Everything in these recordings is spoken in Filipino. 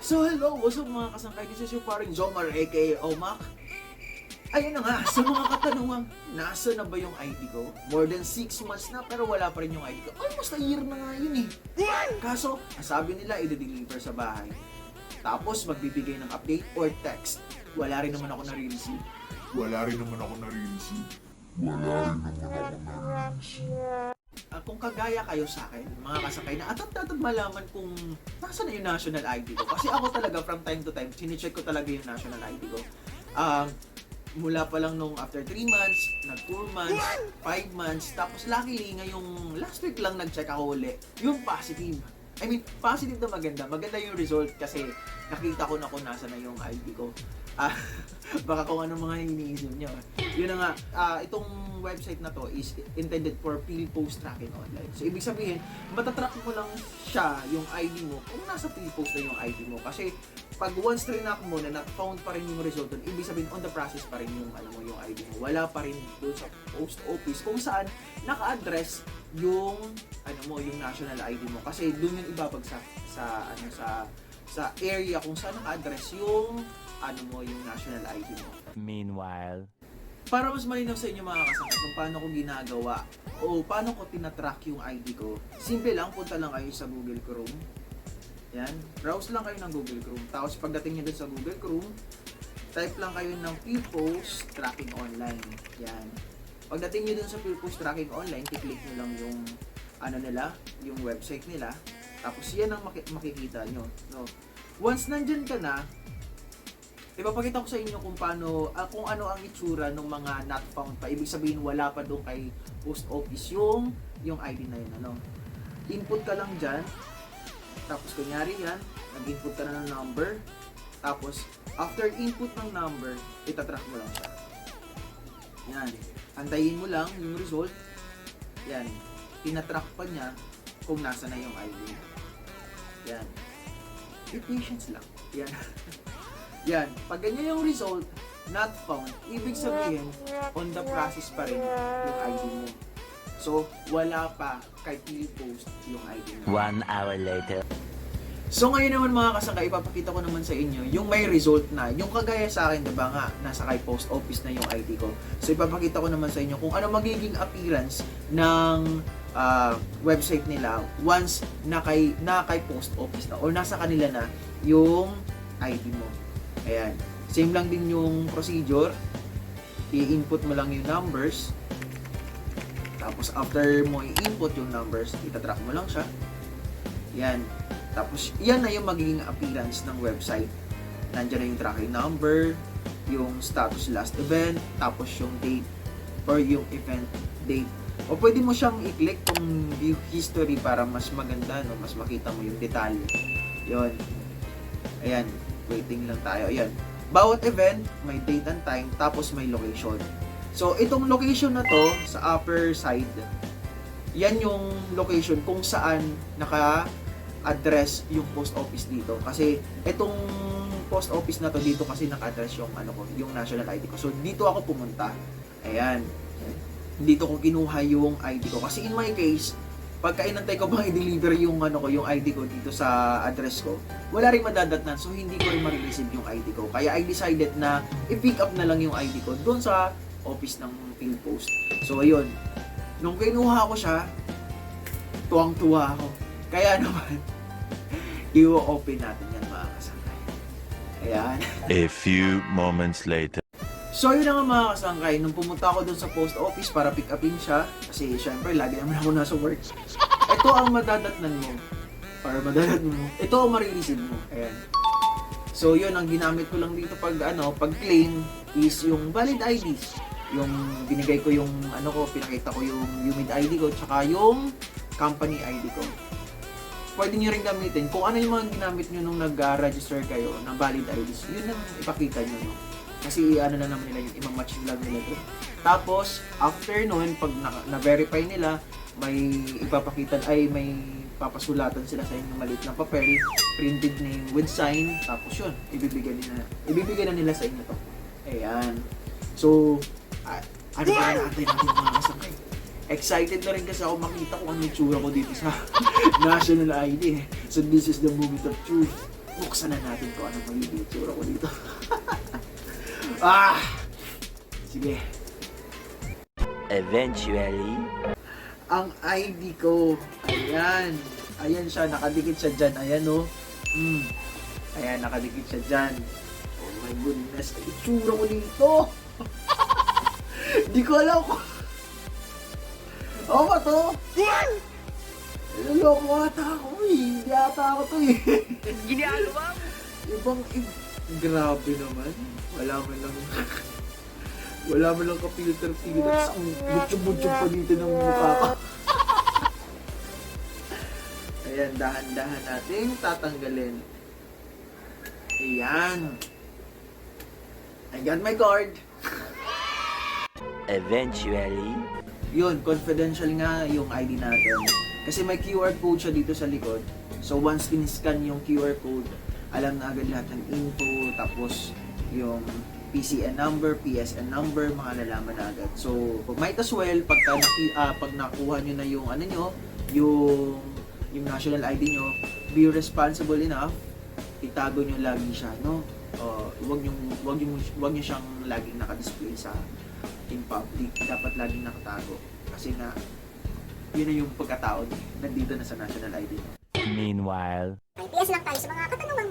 So hello, what's up mga kasangkay? This is your paring Jomar aka Omak. Ayun na nga, sa mga katanungan, nasa na ba yung ID ko? More than 6 months na pero wala pa rin yung ID ko. Almost a year na nga yun eh. Kaso, sabi nila i-deliver sa bahay. Tapos magbibigay ng update or text. Wala rin naman ako nare-receive. Kung kagaya kayo sa akin, mga kasakay na atap-tatap malaman kung nasa na yung national ID ko. Kasi ako talaga from time to time, sinicheck ko talaga yung national ID ko. Mula pa lang nung after 3 months, nag 4 months, 5 months, tapos luckily ngayong last week lang nag-check ako uli, yung positive. I mean, positive na maganda. Maganda yung result kasi nakita ko na kung nasa na yung ID ko. Baka kung anong mga iniisip nyo. Yun na nga, itong website na to is intended for PhilPost tracking online. So, ibig sabihin, matatrack mo lang siya, yung ID mo, kung nasa PhilPost na yung ID mo. Kasi, pag once trinack mo na not-found pa rin yung result dun, ibig sabihin, on the process pa rin yung, yung ID mo. Wala pa rin doon sa post office kung saan naka-address yung, yung national ID mo. Kasi, doon yung ibabagsak sa area kung saan naka-address yung yung national ID mo. Meanwhile, para mas malinaw sa inyo mga kasangkay kung paano ko ginagawa o paano ko tinatrack yung ID ko, simple lang, punta lang kayo sa Google Chrome. Yan, browse lang kayo ng Google Chrome. Tapos pagdating nyo dun sa Google Chrome, type lang kayo ng PhilPost Tracking Online. Yan. Pagdating nyo dun sa PhilPost Tracking Online, i-click nyo lang yung yung website nila. Tapos yan ang makikita nyo. No? Once nandyan ka na, ipapakita ko sa inyo kung paano, kung ano ang itsura ng mga not found pa. Ibig sabihin wala pa doon kay post office yung ID na yun. Input ka lang dyan. Tapos kunyari yan, nag-input ka na ng number. Tapos after input ng number, itatrack mo lang siya. Yan. Antayin mo lang yung result. Yan. Tinatrack pa niya kung nasa na yung ID. Yan. Be patience lang. Yan. Yan, pag ganyan yung result, not found, ibig sabihin, on the process pa rin yung ID mo. So, wala pa kay PhilPost yung ID mo. 1 hour later. So, ngayon naman mga kasangkay, ipapakita ko naman sa inyo yung may result na. Yung kagaya sa akin, diba nga, nasa kay post office na yung ID ko. So, ipapakita ko naman sa inyo kung ano magiging appearance ng website nila once na kay post office na or nasa kanila na yung ID mo. Ayan. Same lang din yung procedure. I-input mo lang yung numbers. Tapos after mo i-input yung numbers, itatrack mo lang siya. Yan. Tapos yan na yung magiging appearance ng website. Nandiyan na yung tracking number, yung status last event, tapos yung date or yung event date. O pwede mo siyang i-click kung view history para mas maganda, no? Mas makita mo yung detalye. Yon. Ayan. Waiting lang tayo. Ayan. Bawat event, may date and time, tapos may location. So, itong location na to, sa upper side, yan yung location kung saan naka-address yung post office dito. Kasi, itong post office na to, dito kasi naka-address yung, yung national ID ko. So, dito ako pumunta. Ayan. Dito ko kinuha yung ID ko. Kasi in my case, pagka inantay ko bang i-deliver yung yung ID ko dito sa address ko, wala rin madadatnan, so hindi ko rin ma-receive yung ID ko. Kaya I decided na i-pick up na lang yung ID ko doon sa office ng PhilPost. So ayun, nung kinuha ko siya, tuwang-tuwa ako. Kaya naman, i-open natin yan mga kasangkay. Ayan. A few moments later. So yun na nga mga kasangkay, nung pumunta ako dun sa post office para pick upin siya, kasi syempre lagi naman ako nasa work, ito ang madadatnan mo, ito ang marireceive mo. Ayan. So yun, ang ginamit ko lang dito pag claim is yung valid IDs. Yung binigay ko yung pinakita ko yung humid ID ko, tsaka yung company ID ko. Pwede nyo rin gamitin kung ano yung mga ginamit nyo nung nag-register kayo ng valid IDs, yun ang ipakita nyo, no? Kasi na naman nila yung ima-match nila doon. Tapos, after nun, pag na-verify nila, may ipapakita, may papasulatan sila sa inyo maliit na papel, printed name with sign, tapos yun, ibibigay na nila sa inyo to. Ayan. So, ano ba natin mga kasangkay? Excited na rin kasi ako makita kung ano yung tsura ko dito sa national ID. So, this is the moment of truth. buksan na natin kung anong magiging itsura ko dito. Sige. Eventually. Ang ID ko, ayan. Ayan siya, nakadikit siya dyan. Ayan, oh. Ayan, nakadikit siya dyan. Oh my goodness, ang itsura ko dito. Di ko alam ko. Ako ba to? Luloko ata ako eh. Hindi ata ako to eh. Ginagawa mo. Grabe naman. Wala man lang ka-filter-filter. Ang butsyog-butsyog pa dito ng mukha ko. Ayan, dahan-dahan natin tatanggalin. Ayan. I got my card. Eventually. Yun, confidential nga yung ID natin. Kasi may QR code siya dito sa likod. So once in-scan yung QR code, alam na agad lahat ng info, tapos yung PCN number, PSN number, malalaman na agad. So might as well, pag nakuha nyo na yung ano nyo, yung national ID nyo, be responsible enough, itago nyo lagi siya, no? Wag nyo siyang laging nakadisplay sa in public. Dapat laging nakatago. Kasi nga, yun na yung pagkatao nandito na sa national ID nyo. Meanwhile. PS lang tayo sa mga katanungang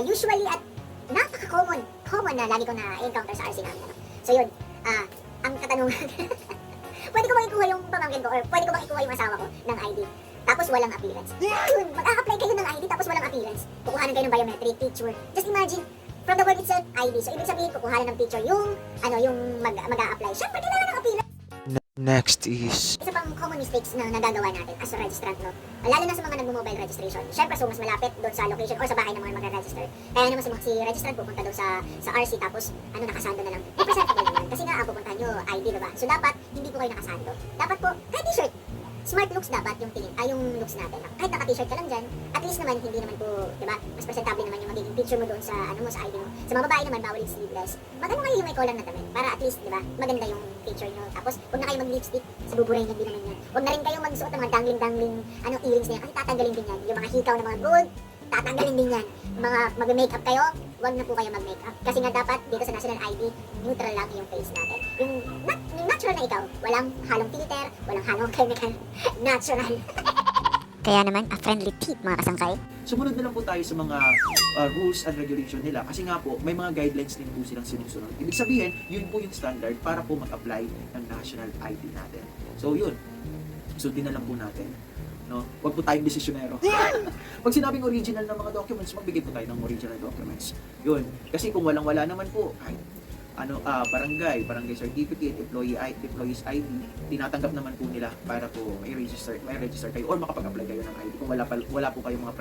usually at napaka-common na lagi ko na-encounter sa RC namin. Ano. So yun, ang katanungan, pwede ko bang ikuha yung pamangkin ko or pwede ko bang ikuha yung asawa ko ng ID tapos walang appearance? Yun, mag-a-apply kayo ng ID tapos walang appearance. Kukuhanan kayo ng biometric picture. Just imagine, from the word itself, ID. So ibig sabihin, kukuhanan ng picture yung mag-a-apply. Siyempre, kailangan ng appearance. Next is... Isa pang common mistakes na nagagawa natin as a registrant, no? Lalo na sa mga nagmo-mobile registration. Siyempre, so mas malapit doon sa location or sa bahay ng mga magre-register. Kaya naman si registrant pupunta doon sa RC tapos nakasando na lang. Presentable naman. Kasi nga, pupuntahan nyo ID, diba? So dapat, hindi po kayo nakasando. Dapat po, kahit t-shirt. Smart looks dapat yung yung looks natin. Kahit naka-t-shirt ka lang dyan, at least naman, hindi naman po, diba? Mas presentable naman yung magiging picture mo doon sa, sa ID mo. Sa mga babae naman, bawal yung sleeveless. Magano kayo yung may collar na damit para at least, diba? Maganda yung picture nyo. Tapos, huwag na kayo mag-lipstick sa buburay, hindi naman yan. Huwag na rin kayo magsuot ng mga dangling-dangling earrings na yan. Kasi tatanggalin din yan. Yung mga hikaw na mga gold, tatanggalin din yan. Mga mag-makeup kayo, huwag na po kayo mag-makeup. Kasi nga dapat dito sa national ID, neutral lang yung face natin. Yung natural na ikaw, walang halong filter, walang halong chemical, natural. Kaya naman, a friendly tip mga kasangkay. Sumunod na lang po tayo sa mga rules and regulation nila kasi nga po, may mga guidelines din po silang sinusunod. Ibig sabihin, yun po yung standard para po mag-apply ng national ID natin. So yun, sundin na lang po natin. No? Huwag po tayong desisyonero. Pag sinabing original ng mga documents, magbigay po tayo ng original documents. Yun. Kasi kung walang-wala naman po, kahit barangay certificate, employee's ID, tinatanggap naman po nila para po may register kayo or makapag-apply kayo ng ID kung wala po kayong mga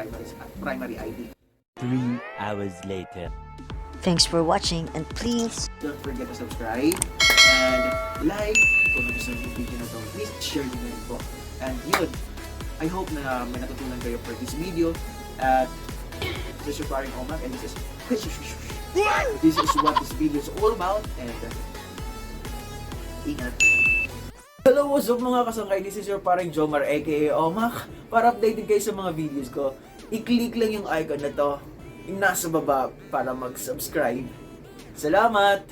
primary ID. 3 hours later. Thanks for watching and please Don't forget to subscribe and like. Kung nagustuhan yung video na to, please share nyo na rin po. And yun, I hope na may natutunan kayo for this video. At this is your paring Omak and this is what this video is all about. And ingat. Hello, what's up mga kasangkay? This is your paring Jomar aka Omak. Para updated kayo sa mga videos ko, i-click lang yung icon na to yung nasa baba para mag-subscribe. Salamat!